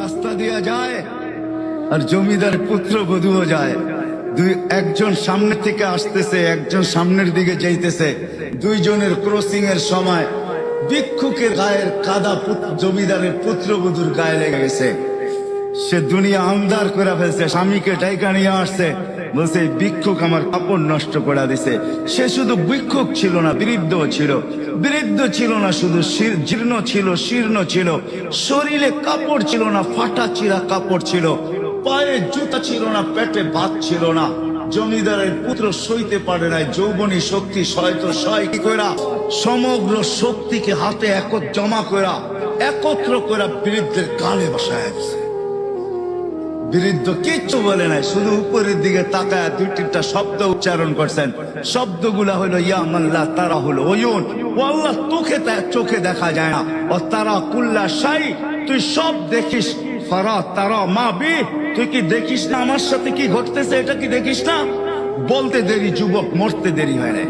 রাস্তা দিয়া যায় আর জমিদার পুত্রবধূও যায়। একজন সামনে থেকে আসতেছে, একজন সামনের দিকে যাইতেছে। দুইজনের ক্রসিং এর সময় ভিক্ষুকের গায়ের কাদা জমিদারের পুত্রবধূর গায়ে লেগে গেছে। সে দুনিয়া আমদার করে ফেলছে, স্বামীকে ডাইকা নিয়ে আসছে, বলছে ভিক্ষুক আমার কাপড় নষ্ট করে দিছে। সে শুধু ভিক্ষুক ছিল না, বৃদ্ধ ছিল। বৃদ্ধ ছিল না শুধু, জীর্ণ ছিল, শীর্ণ ছিল, শরীরে কাপড় ছিল না, ফাটা চিরা কাপড় ছিল, পায়ে জুতা ছিল না, পেটে ভাত ছিল না। জমিদারের পুত্র সইতে পারে নাই, যৌবনী শক্তি সয় কি কইরা সমগ্র শক্তিকে হাতে জমা কইরা একত্র কইরা বৃদ্ধের গালে বসায় দিছে। বৃদ্ধ কিচ্ছু বলে নাই, শুধু উপরের দিকে তাকায় দুই তিনটা শব্দ উচ্চারণ করছেন। শব্দগুলা হলো ইয়া মাল্লাহ, তারা হলো ওয়ুন, ও আল্লাহ চোখে দেখা যায় না, ও তারা কুল্লা শাই, তুই সব দেখিস, ফারা তারা মা বি, তুই কি দেখিস না আমার সাথে কি ঘটতেছে, এটা কি দেখিস না? বলতে দেরি যুবক, মরতে দেরি হয় না।